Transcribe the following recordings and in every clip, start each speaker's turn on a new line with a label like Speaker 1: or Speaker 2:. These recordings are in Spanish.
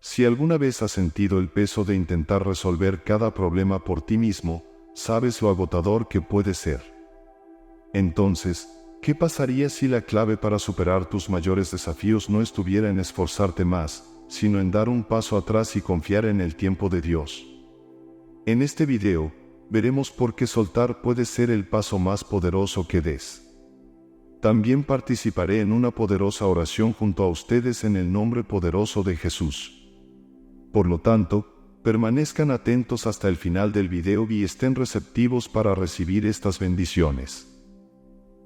Speaker 1: Si alguna vez has sentido el peso de intentar resolver cada problema por ti mismo, sabes lo agotador que puede ser. Entonces, ¿qué pasaría si la clave para superar tus mayores desafíos no estuviera en esforzarte más, sino en dar un paso atrás y confiar en el tiempo de Dios? En este video, veremos por qué soltar puede ser el paso más poderoso que des. También participaré en una poderosa oración junto a ustedes en el nombre poderoso de Jesús. Por lo tanto, permanezcan atentos hasta el final del video y estén receptivos para recibir estas bendiciones.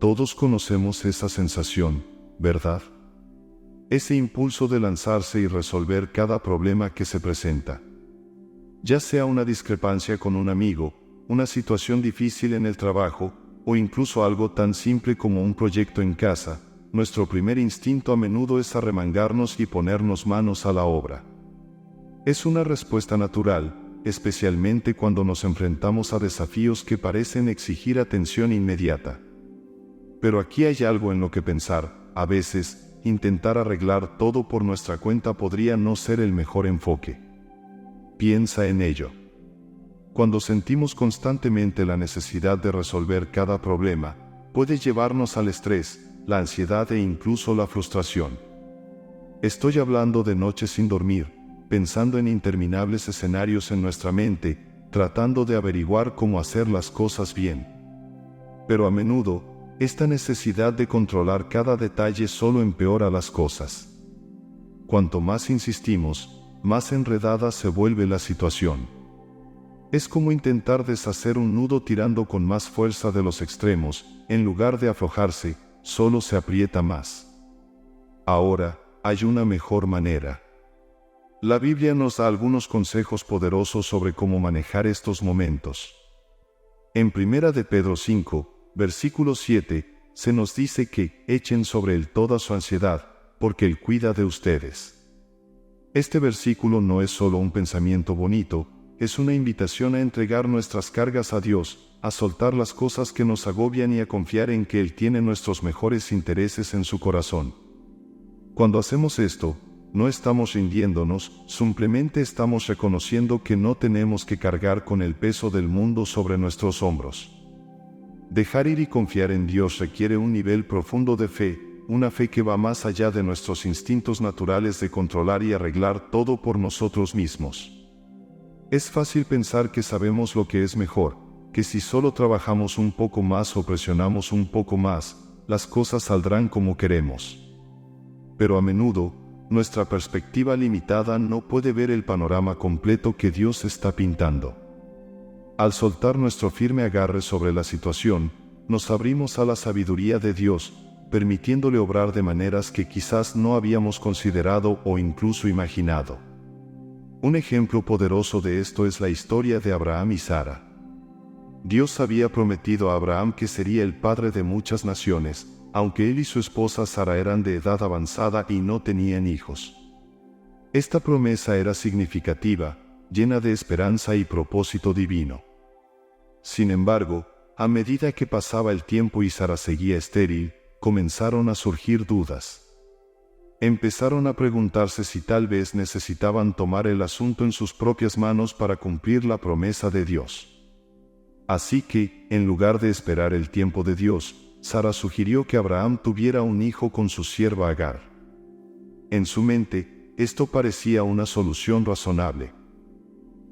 Speaker 1: Todos conocemos esa sensación, ¿verdad? Ese impulso de lanzarse y resolver cada problema que se presenta. Ya sea una discrepancia con un amigo, una situación difícil en el trabajo, o incluso algo tan simple como un proyecto en casa, nuestro primer instinto a menudo es arremangarnos y ponernos manos a la obra. Es una respuesta natural, especialmente cuando nos enfrentamos a desafíos que parecen exigir atención inmediata. Pero aquí hay algo en lo que pensar. A veces, intentar arreglar todo por nuestra cuenta podría no ser el mejor enfoque. Piensa en ello. Cuando sentimos constantemente la necesidad de resolver cada problema, puede llevarnos al estrés, la ansiedad e incluso la frustración. Estoy hablando de noches sin dormir, pensando en interminables escenarios en nuestra mente, tratando de averiguar cómo hacer las cosas bien. Pero a menudo, esta necesidad de controlar cada detalle solo empeora las cosas. Cuanto más insistimos, más enredada se vuelve la situación. Es como intentar deshacer un nudo tirando con más fuerza de los extremos, en lugar de aflojarse, solo se aprieta más. Ahora, hay una mejor manera. La Biblia nos da algunos consejos poderosos sobre cómo manejar estos momentos. En 1 de Pedro 5, versículo 7, se nos dice que echen sobre él toda su ansiedad, porque él cuida de ustedes. Este versículo no es solo un pensamiento bonito, es una invitación a entregar nuestras cargas a Dios, a soltar las cosas que nos agobian y a confiar en que Él tiene nuestros mejores intereses en su corazón. Cuando hacemos esto, no estamos rindiéndonos, simplemente estamos reconociendo que no tenemos que cargar con el peso del mundo sobre nuestros hombros. Dejar ir y confiar en Dios requiere un nivel profundo de fe, una fe que va más allá de nuestros instintos naturales de controlar y arreglar todo por nosotros mismos. Es fácil pensar que sabemos lo que es mejor, que si solo trabajamos un poco más o presionamos un poco más, las cosas saldrán como queremos. Pero a menudo, nuestra perspectiva limitada no puede ver el panorama completo que Dios está pintando. Al soltar nuestro firme agarre sobre la situación, nos abrimos a la sabiduría de Dios, permitiéndole obrar de maneras que quizás no habíamos considerado o incluso imaginado. Un ejemplo poderoso de esto es la historia de Abraham y Sara. Dios había prometido a Abraham que sería el padre de muchas naciones, aunque él y su esposa Sara eran de edad avanzada y no tenían hijos. Esta promesa era significativa, llena de esperanza y propósito divino. Sin embargo, a medida que pasaba el tiempo y Sara seguía estéril, comenzaron a surgir dudas. Empezaron a preguntarse si tal vez necesitaban tomar el asunto en sus propias manos para cumplir la promesa de Dios. Así que, en lugar de esperar el tiempo de Dios, Sara sugirió que Abraham tuviera un hijo con su sierva Agar. En su mente, esto parecía una solución razonable.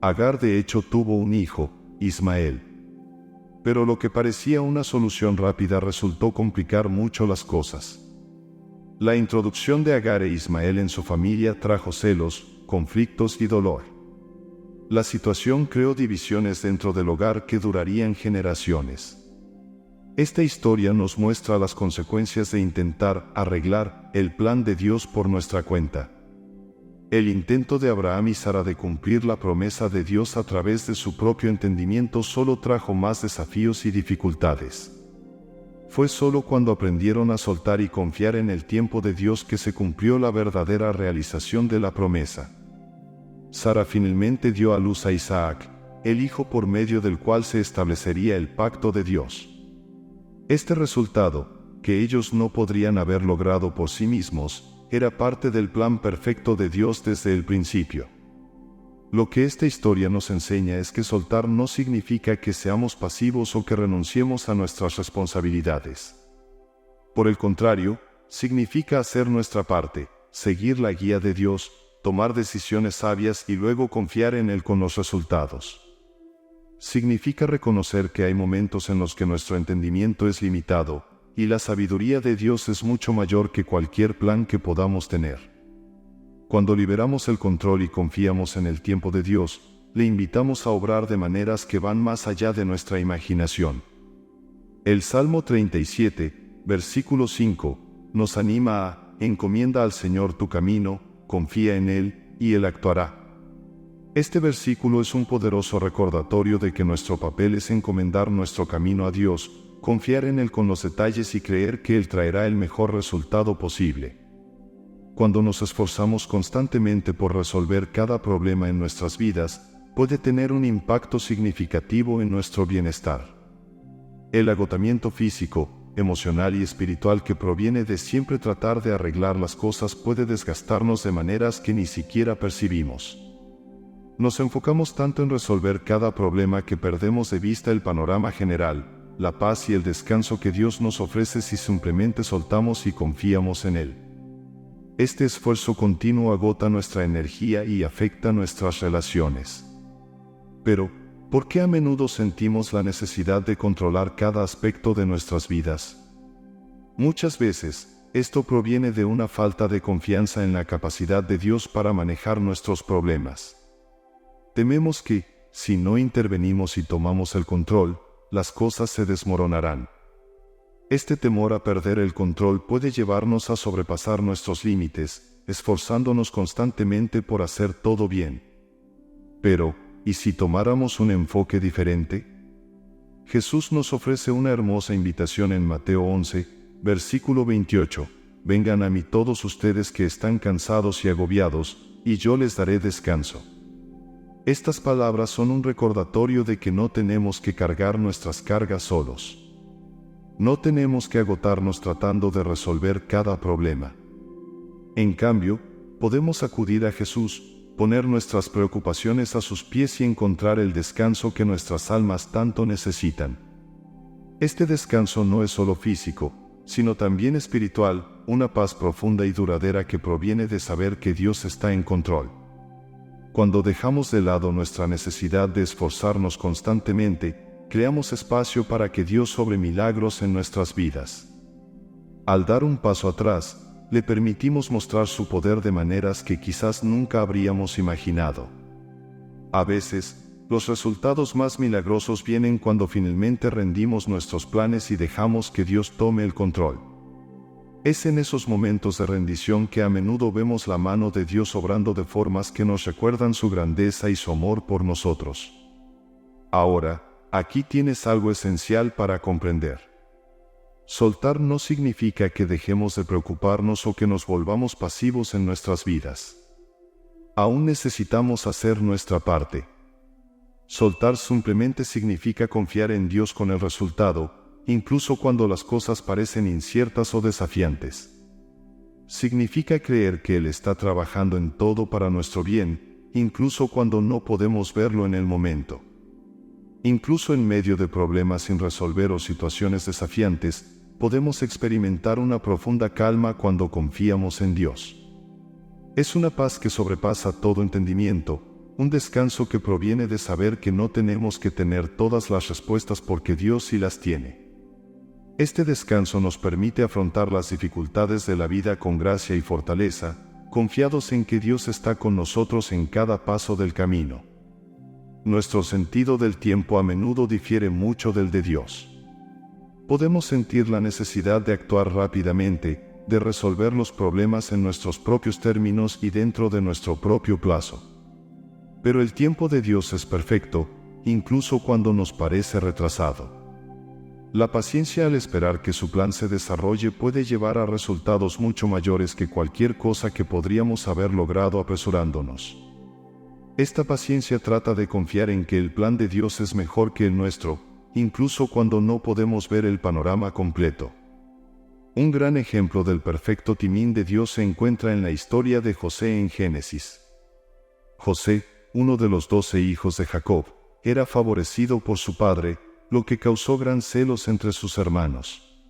Speaker 1: Agar de hecho tuvo un hijo, Ismael. Pero lo que parecía una solución rápida resultó complicar mucho las cosas. La introducción de Agar e Ismael en su familia trajo celos, conflictos y dolor. La situación creó divisiones dentro del hogar que durarían generaciones. Esta historia nos muestra las consecuencias de intentar arreglar el plan de Dios por nuestra cuenta. El intento de Abraham y Sara de cumplir la promesa de Dios a través de su propio entendimiento solo trajo más desafíos y dificultades. Fue solo cuando aprendieron a soltar y confiar en el tiempo de Dios que se cumplió la verdadera realización de la promesa. Sara finalmente dio a luz a Isaac, el hijo por medio del cual se establecería el pacto de Dios. Este resultado, que ellos no podrían haber logrado por sí mismos, era parte del plan perfecto de Dios desde el principio. Lo que esta historia nos enseña es que soltar no significa que seamos pasivos o que renunciemos a nuestras responsabilidades. Por el contrario, significa hacer nuestra parte, seguir la guía de Dios, tomar decisiones sabias y luego confiar en Él con los resultados. Significa reconocer que hay momentos en los que nuestro entendimiento es limitado, y la sabiduría de Dios es mucho mayor que cualquier plan que podamos tener. Cuando liberamos el control y confiamos en el tiempo de Dios, le invitamos a obrar de maneras que van más allá de nuestra imaginación. El Salmo 37, versículo 5, nos anima a: encomienda al Señor tu camino, confía en Él, y Él actuará. Este versículo es un poderoso recordatorio de que nuestro papel es encomendar nuestro camino a Dios, confiar en Él con los detalles y creer que Él traerá el mejor resultado posible. Cuando nos esforzamos constantemente por resolver cada problema en nuestras vidas, puede tener un impacto significativo en nuestro bienestar. El agotamiento físico, emocional y espiritual que proviene de siempre tratar de arreglar las cosas puede desgastarnos de maneras que ni siquiera percibimos. Nos enfocamos tanto en resolver cada problema que perdemos de vista el panorama general, la paz y el descanso que Dios nos ofrece si simplemente soltamos y confiamos en Él. Este esfuerzo continuo agota nuestra energía y afecta nuestras relaciones. Pero, ¿por qué a menudo sentimos la necesidad de controlar cada aspecto de nuestras vidas? Muchas veces, esto proviene de una falta de confianza en la capacidad de Dios para manejar nuestros problemas. Tememos que, si no intervenimos y tomamos el control, las cosas se desmoronarán. Este temor a perder el control puede llevarnos a sobrepasar nuestros límites, esforzándonos constantemente por hacer todo bien. Pero, ¿y si tomáramos un enfoque diferente? Jesús nos ofrece una hermosa invitación en Mateo 11, versículo 28. Vengan a mí todos ustedes que están cansados y agobiados, y yo les daré descanso. Estas palabras son un recordatorio de que no tenemos que cargar nuestras cargas solos. No tenemos que agotarnos tratando de resolver cada problema. En cambio, podemos acudir a Jesús, poner nuestras preocupaciones a sus pies y encontrar el descanso que nuestras almas tanto necesitan. Este descanso no es solo físico, sino también espiritual, una paz profunda y duradera que proviene de saber que Dios está en control. Cuando dejamos de lado nuestra necesidad de esforzarnos constantemente, creamos espacio para que Dios obre milagros en nuestras vidas. Al dar un paso atrás, le permitimos mostrar su poder de maneras que quizás nunca habríamos imaginado. A veces, los resultados más milagrosos vienen cuando finalmente rendimos nuestros planes y dejamos que Dios tome el control. Es en esos momentos de rendición que a menudo vemos la mano de Dios obrando de formas que nos recuerdan su grandeza y su amor por nosotros. Ahora, aquí tienes algo esencial para comprender. Soltar no significa que dejemos de preocuparnos o que nos volvamos pasivos en nuestras vidas. Aún necesitamos hacer nuestra parte. Soltar simplemente significa confiar en Dios con el resultado, incluso cuando las cosas parecen inciertas o desafiantes. Significa creer que Él está trabajando en todo para nuestro bien, incluso cuando no podemos verlo en el momento. Incluso en medio de problemas sin resolver o situaciones desafiantes, podemos experimentar una profunda calma cuando confiamos en Dios. Es una paz que sobrepasa todo entendimiento, un descanso que proviene de saber que no tenemos que tener todas las respuestas porque Dios sí las tiene. Este descanso nos permite afrontar las dificultades de la vida con gracia y fortaleza, confiados en que Dios está con nosotros en cada paso del camino. Nuestro sentido del tiempo a menudo difiere mucho del de Dios. Podemos sentir la necesidad de actuar rápidamente, de resolver los problemas en nuestros propios términos y dentro de nuestro propio plazo. Pero el tiempo de Dios es perfecto, incluso cuando nos parece retrasado. La paciencia al esperar que su plan se desarrolle puede llevar a resultados mucho mayores que cualquier cosa que podríamos haber logrado apresurándonos. Esta paciencia trata de confiar en que el plan de Dios es mejor que el nuestro, incluso cuando no podemos ver el panorama completo. Un gran ejemplo del perfecto timín de Dios se encuentra en la historia de José en Génesis. José, uno de los 12 hijos de Jacob, era favorecido por su padre, lo que causó gran celos entre sus hermanos.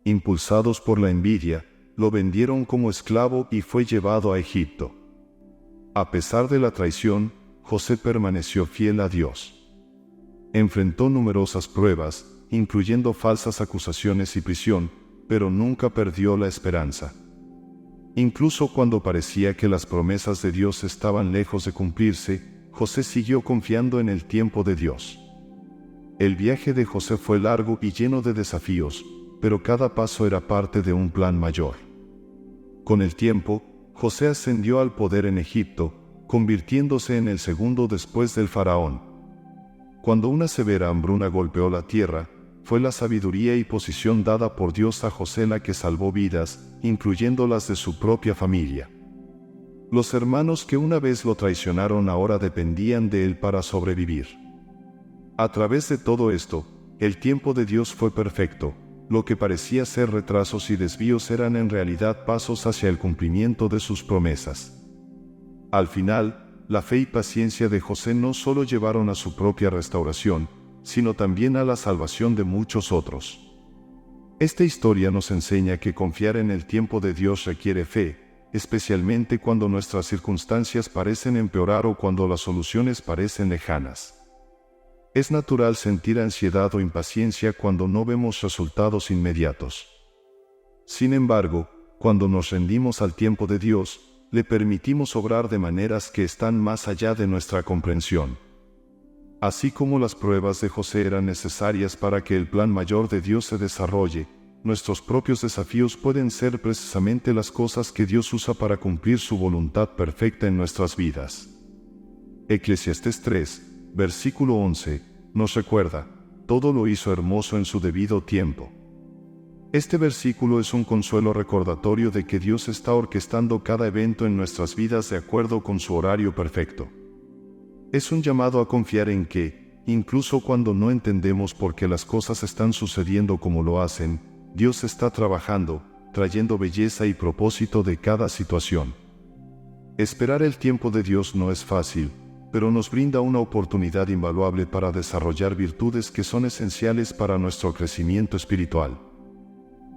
Speaker 1: Impulsados por la envidia, lo vendieron como esclavo y fue llevado a Egipto. A pesar de la traición, José permaneció fiel a Dios. Enfrentó numerosas pruebas, incluyendo falsas acusaciones y prisión, pero nunca perdió la esperanza. Incluso cuando parecía que las promesas de Dios estaban lejos de cumplirse, José siguió confiando en el tiempo de Dios. El viaje de José fue largo y lleno de desafíos, pero cada paso era parte de un plan mayor. Con el tiempo, José ascendió al poder en Egipto, convirtiéndose en el segundo después del faraón. Cuando una severa hambruna golpeó la tierra, fue la sabiduría y posición dada por Dios a José la que salvó vidas, incluyendo las de su propia familia. Los hermanos que una vez lo traicionaron ahora dependían de él para sobrevivir. A través de todo esto, el tiempo de Dios fue perfecto. Lo que parecía ser retrasos y desvíos eran en realidad pasos hacia el cumplimiento de sus promesas. Al final, la fe y paciencia de José no solo llevaron a su propia restauración, sino también a la salvación de muchos otros. Esta historia nos enseña que confiar en el tiempo de Dios requiere fe, especialmente cuando nuestras circunstancias parecen empeorar o cuando las soluciones parecen lejanas. Es natural sentir ansiedad o impaciencia cuando no vemos resultados inmediatos. Sin embargo, cuando nos rendimos al tiempo de Dios, le permitimos obrar de maneras que están más allá de nuestra comprensión. Así como las pruebas de José eran necesarias para que el plan mayor de Dios se desarrolle, nuestros propios desafíos pueden ser precisamente las cosas que Dios usa para cumplir su voluntad perfecta en nuestras vidas. Eclesiastés 3, versículo 11, nos recuerda: todo lo hizo hermoso en su debido tiempo. Este versículo es un consuelo recordatorio de que Dios está orquestando cada evento en nuestras vidas de acuerdo con su horario perfecto. Es un llamado a confiar en que, incluso cuando no entendemos por qué las cosas están sucediendo como lo hacen, Dios está trabajando, trayendo belleza y propósito de cada situación. Esperar el tiempo de Dios no es fácil, pero nos brinda una oportunidad invaluable para desarrollar virtudes que son esenciales para nuestro crecimiento espiritual.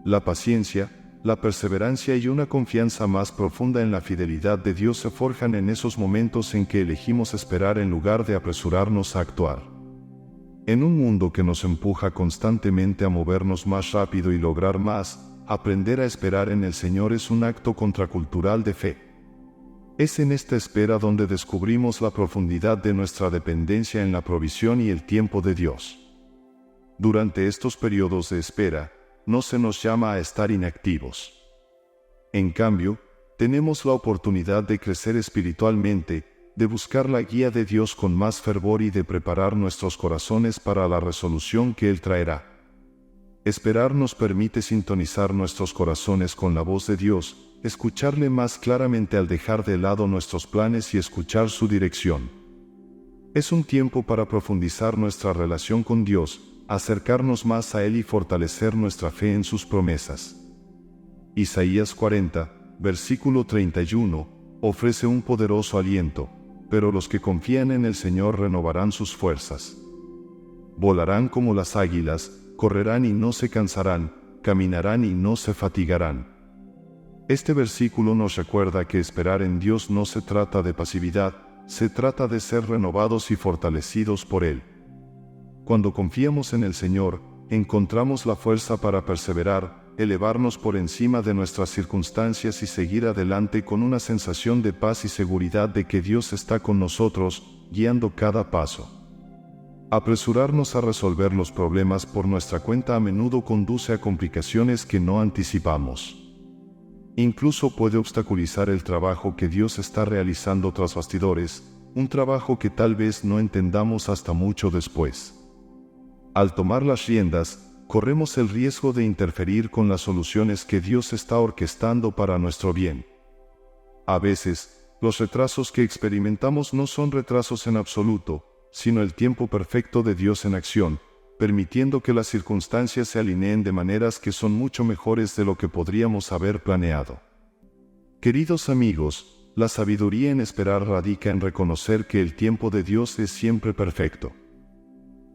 Speaker 1: La paciencia, la perseverancia y una confianza más profunda en la fidelidad de Dios se forjan en esos momentos en que elegimos esperar en lugar de apresurarnos a actuar. En un mundo que nos empuja constantemente a movernos más rápido y lograr más, aprender a esperar en el Señor es un acto contracultural de fe. Es en esta espera donde descubrimos la profundidad de nuestra dependencia en la provisión y el tiempo de Dios. Durante estos periodos de espera, no se nos llama a estar inactivos. En cambio, tenemos la oportunidad de crecer espiritualmente, de buscar la guía de Dios con más fervor y de preparar nuestros corazones para la resolución que Él traerá. Esperar nos permite sintonizar nuestros corazones con la voz de Dios, escucharle más claramente al dejar de lado nuestros planes y escuchar su dirección. Es un tiempo para profundizar nuestra relación con Dios, acercarnos más a Él y fortalecer nuestra fe en sus promesas. Isaías 40, versículo 31, ofrece un poderoso aliento: pero los que confían en el Señor renovarán sus fuerzas. Volarán como las águilas, correrán y no se cansarán, caminarán y no se fatigarán. Este versículo nos recuerda que esperar en Dios no se trata de pasividad, se trata de ser renovados y fortalecidos por Él. Cuando confiamos en el Señor, encontramos la fuerza para perseverar, elevarnos por encima de nuestras circunstancias y seguir adelante con una sensación de paz y seguridad de que Dios está con nosotros, guiando cada paso. Apresurarnos a resolver los problemas por nuestra cuenta a menudo conduce a complicaciones que no anticipamos. Incluso puede obstaculizar el trabajo que Dios está realizando tras bastidores, un trabajo que tal vez no entendamos hasta mucho después. Al tomar las riendas, corremos el riesgo de interferir con las soluciones que Dios está orquestando para nuestro bien. A veces, los retrasos que experimentamos no son retrasos en absoluto, sino el tiempo perfecto de Dios en acción, permitiendo que las circunstancias se alineen de maneras que son mucho mejores de lo que podríamos haber planeado. Queridos amigos, la sabiduría en esperar radica en reconocer que el tiempo de Dios es siempre perfecto.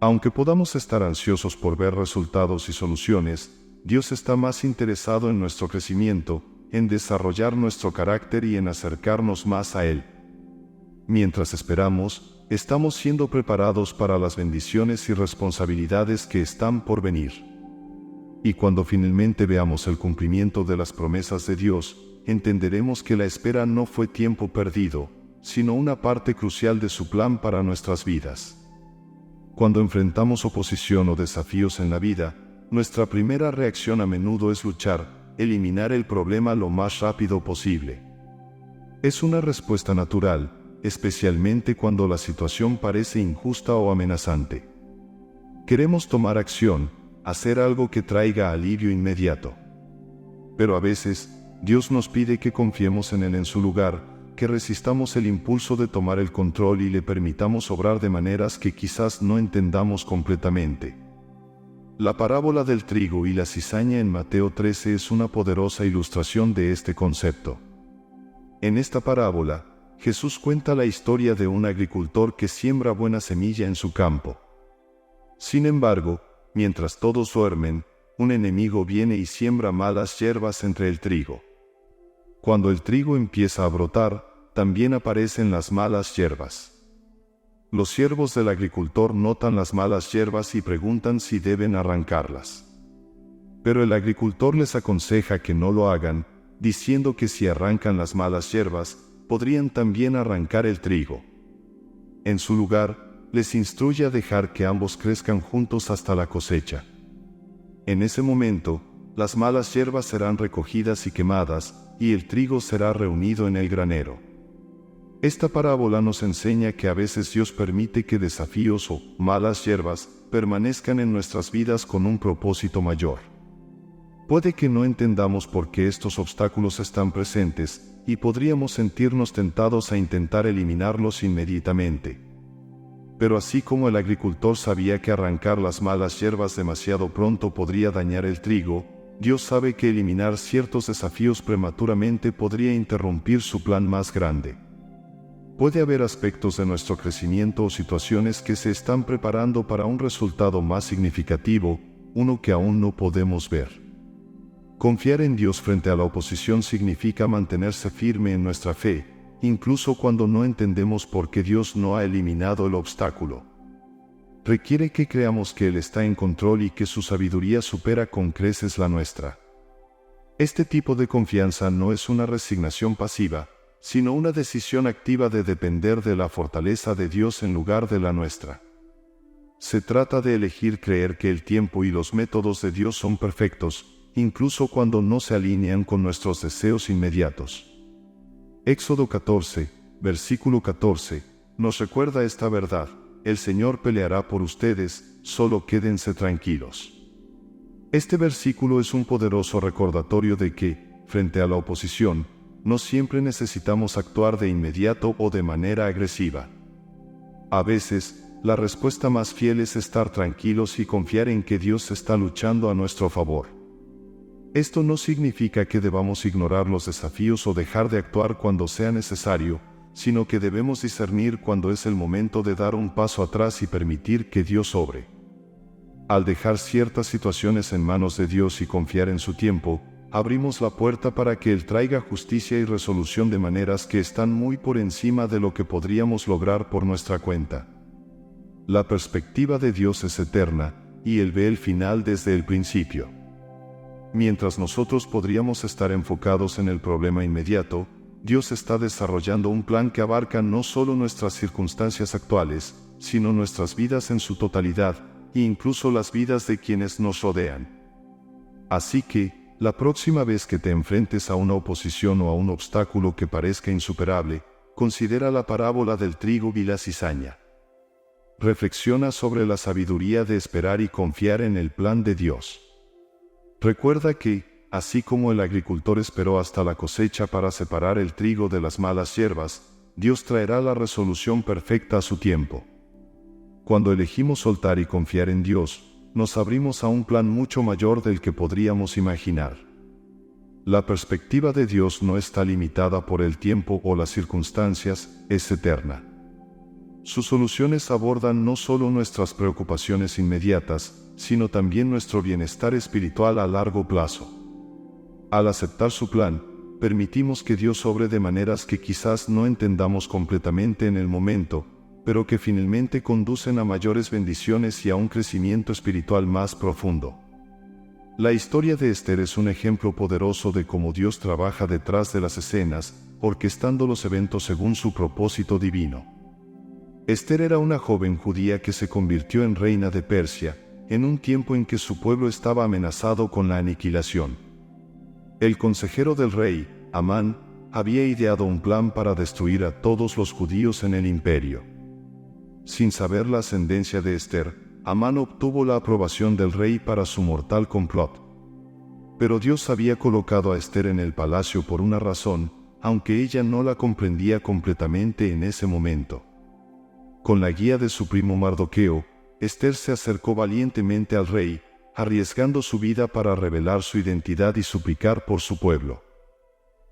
Speaker 1: Aunque podamos estar ansiosos por ver resultados y soluciones, Dios está más interesado en nuestro crecimiento, en desarrollar nuestro carácter y en acercarnos más a Él. Mientras esperamos, estamos siendo preparados para las bendiciones y responsabilidades que están por venir. Y cuando finalmente veamos el cumplimiento de las promesas de Dios, entenderemos que la espera no fue tiempo perdido, sino una parte crucial de su plan para nuestras vidas. Cuando enfrentamos oposición o desafíos en la vida, nuestra primera reacción a menudo es luchar, eliminar el problema lo más rápido posible. Es una respuesta natural, especialmente cuando la situación parece injusta o amenazante. Queremos tomar acción, hacer algo que traiga alivio inmediato. Pero a veces, Dios nos pide que confiemos en Él en su lugar, que resistamos el impulso de tomar el control y le permitamos obrar de maneras que quizás no entendamos completamente. La parábola del trigo y la cizaña en Mateo 13 es una poderosa ilustración de este concepto. En esta parábola, Jesús cuenta la historia de un agricultor que siembra buena semilla en su campo. Sin embargo, mientras todos duermen, un enemigo viene y siembra malas hierbas entre el trigo. Cuando el trigo empieza a brotar, también aparecen las malas hierbas. Los siervos del agricultor notan las malas hierbas y preguntan si deben arrancarlas. Pero el agricultor les aconseja que no lo hagan, diciendo que si arrancan las malas hierbas, podrían también arrancar el trigo. En su lugar, les instruye a dejar que ambos crezcan juntos hasta la cosecha. En ese momento, las malas hierbas serán recogidas y quemadas, y el trigo será reunido en el granero. Esta parábola nos enseña que a veces Dios permite que desafíos o malas hierbas permanezcan en nuestras vidas con un propósito mayor. Puede que no entendamos por qué estos obstáculos están presentes, y podríamos sentirnos tentados a intentar eliminarlos inmediatamente. Pero así como el agricultor sabía que arrancar las malas hierbas demasiado pronto podría dañar el trigo, Dios sabe que eliminar ciertos desafíos prematuramente podría interrumpir su plan más grande. Puede haber aspectos de nuestro crecimiento o situaciones que se están preparando para un resultado más significativo, uno que aún no podemos ver. Confiar en Dios frente a la oposición significa mantenerse firme en nuestra fe, incluso cuando no entendemos por qué Dios no ha eliminado el obstáculo. Requiere que creamos que Él está en control y que su sabiduría supera con creces la nuestra. Este tipo de confianza no es una resignación pasiva, sino una decisión activa de depender de la fortaleza de Dios en lugar de la nuestra. Se trata de elegir creer que el tiempo y los métodos de Dios son perfectos, incluso cuando no se alinean con nuestros deseos inmediatos. Éxodo 14, versículo 14, nos recuerda esta verdad: el Señor peleará por ustedes, solo quédense tranquilos. Este versículo es un poderoso recordatorio de que, frente a la oposición, no siempre necesitamos actuar de inmediato o de manera agresiva. A veces, la respuesta más fiel es estar tranquilos y confiar en que Dios está luchando a nuestro favor. Esto no significa que debamos ignorar los desafíos o dejar de actuar cuando sea necesario, sino que debemos discernir cuándo es el momento de dar un paso atrás y permitir que Dios obre. Al dejar ciertas situaciones en manos de Dios y confiar en su tiempo, abrimos la puerta para que Él traiga justicia y resolución de maneras que están muy por encima de lo que podríamos lograr por nuestra cuenta. La perspectiva de Dios es eterna, y Él ve el final desde el principio. Mientras nosotros podríamos estar enfocados en el problema inmediato, Dios está desarrollando un plan que abarca no solo nuestras circunstancias actuales, sino nuestras vidas en su totalidad, e incluso las vidas de quienes nos rodean. Así que, la próxima vez que te enfrentes a una oposición o a un obstáculo que parezca insuperable, considera la parábola del trigo y la cizaña. Reflexiona sobre la sabiduría de esperar y confiar en el plan de Dios. Recuerda que, así como el agricultor esperó hasta la cosecha para separar el trigo de las malas hierbas, Dios traerá la resolución perfecta a su tiempo. Cuando elegimos soltar y confiar en Dios, nos abrimos a un plan mucho mayor del que podríamos imaginar. La perspectiva de Dios no está limitada por el tiempo o las circunstancias, es eterna. Sus soluciones abordan no solo nuestras preocupaciones inmediatas, sino también nuestro bienestar espiritual a largo plazo. Al aceptar su plan, permitimos que Dios obre de maneras que quizás no entendamos completamente en el momento, pero que finalmente conducen a mayores bendiciones y a un crecimiento espiritual más profundo. La historia de Esther es un ejemplo poderoso de cómo Dios trabaja detrás de las escenas, orquestando los eventos según su propósito divino. Esther era una joven judía que se convirtió en reina de Persia, en un tiempo en que su pueblo estaba amenazado con la aniquilación. El consejero del rey, Amán, había ideado un plan para destruir a todos los judíos en el imperio. Sin saber la ascendencia de Esther, Amán obtuvo la aprobación del rey para su mortal complot. Pero Dios había colocado a Esther en el palacio por una razón, aunque ella no la comprendía completamente en ese momento. Con la guía de su primo Mardoqueo, Esther se acercó valientemente al rey, arriesgando su vida para revelar su identidad y suplicar por su pueblo.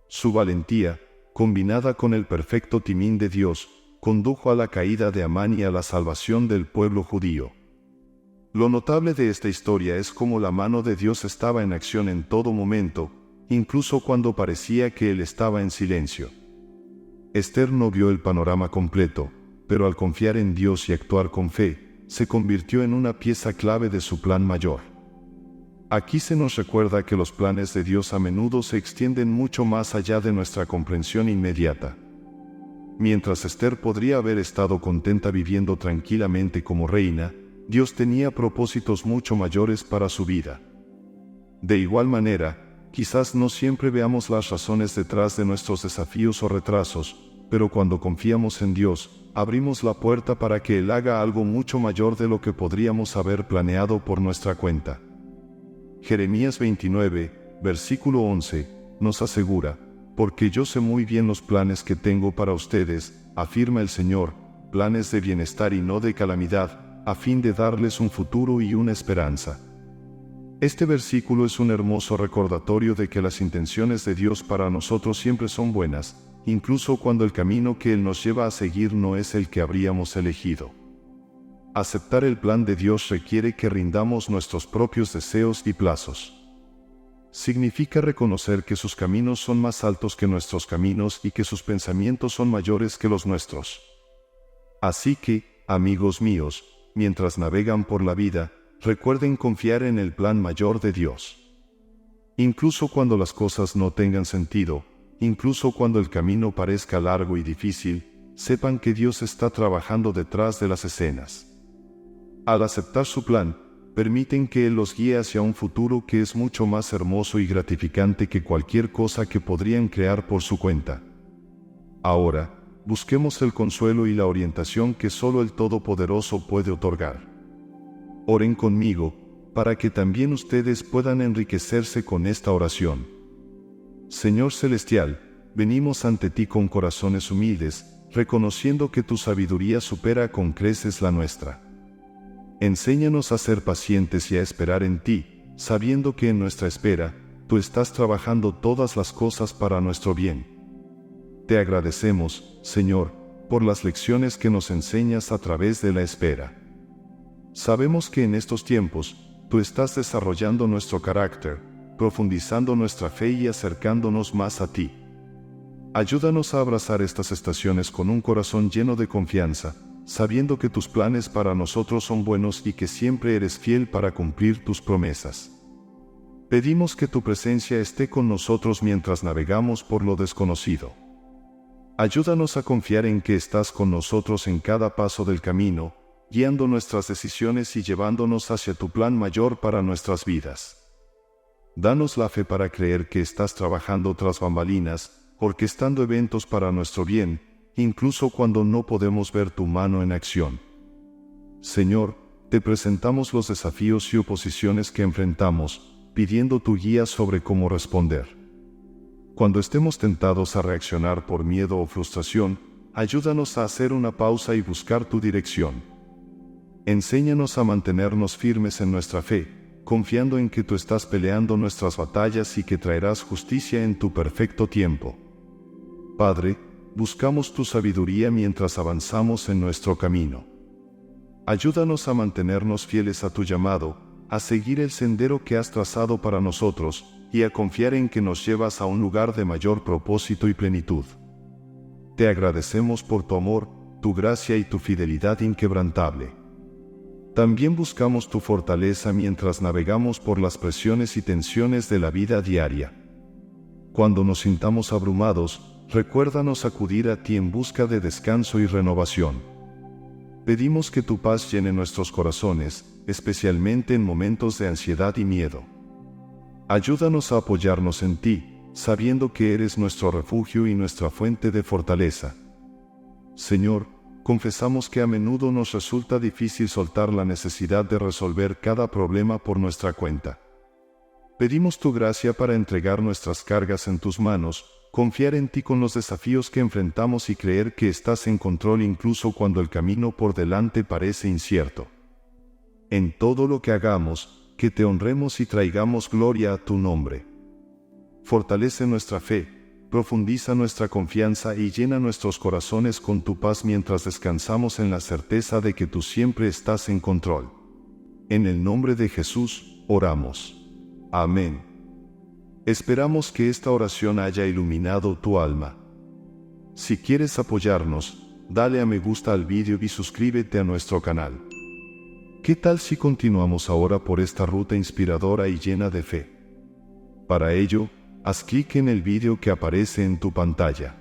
Speaker 1: Su valentía, combinada con el perfecto timín de Dios, condujo a la caída de Amán y a la salvación del pueblo judío. Lo notable de esta historia es cómo la mano de Dios estaba en acción en todo momento, incluso cuando parecía que Él estaba en silencio. Esther no vio el panorama completo, pero al confiar en Dios y actuar con fe, se convirtió en una pieza clave de su plan mayor. Aquí se nos recuerda que los planes de Dios a menudo se extienden mucho más allá de nuestra comprensión inmediata. Mientras Esther podría haber estado contenta viviendo tranquilamente como reina, Dios tenía propósitos mucho mayores para su vida. De igual manera, quizás no siempre veamos las razones detrás de nuestros desafíos o retrasos, pero cuando confiamos en Dios, abrimos la puerta para que Él haga algo mucho mayor de lo que podríamos haber planeado por nuestra cuenta. Jeremías 29, versículo 11, nos asegura: porque yo sé muy bien los planes que tengo para ustedes, afirma el Señor, planes de bienestar y no de calamidad, a fin de darles un futuro y una esperanza. Este versículo es un hermoso recordatorio de que las intenciones de Dios para nosotros siempre son buenas, incluso cuando el camino que Él nos lleva a seguir no es el que habríamos elegido. Aceptar el plan de Dios requiere que rindamos nuestros propios deseos y plazos. Significa reconocer que sus caminos son más altos que nuestros caminos y que sus pensamientos son mayores que los nuestros. Así que, amigos míos, mientras navegan por la vida, recuerden confiar en el plan mayor de Dios. Incluso cuando las cosas no tengan sentido, incluso cuando el camino parezca largo y difícil, sepan que Dios está trabajando detrás de las escenas. Al aceptar su plan, permiten que Él los guíe hacia un futuro que es mucho más hermoso y gratificante que cualquier cosa que podrían crear por su cuenta. Ahora, busquemos el consuelo y la orientación que solo el Todopoderoso puede otorgar. Oren conmigo, para que también ustedes puedan enriquecerse con esta oración. Señor Celestial, venimos ante ti con corazones humildes, reconociendo que tu sabiduría supera con creces la nuestra. Enséñanos a ser pacientes y a esperar en ti, sabiendo que en nuestra espera, tú estás trabajando todas las cosas para nuestro bien. Te agradecemos, Señor, por las lecciones que nos enseñas a través de la espera. Sabemos que en estos tiempos, tú estás desarrollando nuestro carácter, profundizando nuestra fe y acercándonos más a ti. Ayúdanos a abrazar estas estaciones con un corazón lleno de confianza, sabiendo que tus planes para nosotros son buenos y que siempre eres fiel para cumplir tus promesas. Pedimos que tu presencia esté con nosotros mientras navegamos por lo desconocido. Ayúdanos a confiar en que estás con nosotros en cada paso del camino, guiando nuestras decisiones y llevándonos hacia tu plan mayor para nuestras vidas. Danos la fe para creer que estás trabajando tras bambalinas, orquestando eventos para nuestro bien, incluso cuando no podemos ver tu mano en acción. Señor, te presentamos los desafíos y oposiciones que enfrentamos, pidiendo tu guía sobre cómo responder. Cuando estemos tentados a reaccionar por miedo o frustración, ayúdanos a hacer una pausa y buscar tu dirección. Enséñanos a mantenernos firmes en nuestra fe, confiando en que tú estás peleando nuestras batallas y que traerás justicia en tu perfecto tiempo. Padre, buscamos tu sabiduría mientras avanzamos en nuestro camino. Ayúdanos a mantenernos fieles a tu llamado, a seguir el sendero que has trazado para nosotros, y a confiar en que nos llevas a un lugar de mayor propósito y plenitud. Te agradecemos por tu amor, tu gracia y tu fidelidad inquebrantable. También buscamos tu fortaleza mientras navegamos por las presiones y tensiones de la vida diaria. Cuando nos sintamos abrumados, recuérdanos acudir a ti en busca de descanso y renovación. Pedimos que tu paz llene nuestros corazones, especialmente en momentos de ansiedad y miedo. Ayúdanos a apoyarnos en ti, sabiendo que eres nuestro refugio y nuestra fuente de fortaleza. Señor, confesamos que a menudo nos resulta difícil soltar la necesidad de resolver cada problema por nuestra cuenta. Pedimos tu gracia para entregar nuestras cargas en tus manos, confiar en ti con los desafíos que enfrentamos y creer que estás en control incluso cuando el camino por delante parece incierto. En todo lo que hagamos, que te honremos y traigamos gloria a tu nombre. Fortalece nuestra fe, profundiza nuestra confianza y llena nuestros corazones con tu paz mientras descansamos en la certeza de que tú siempre estás en control. En el nombre de Jesús, oramos. Amén. Esperamos que esta oración haya iluminado tu alma. Si quieres apoyarnos, dale a me gusta al vídeo y suscríbete a nuestro canal. ¿Qué tal si continuamos ahora por esta ruta inspiradora y llena de fe? Para ello, haz clic en el vídeo que aparece en tu pantalla.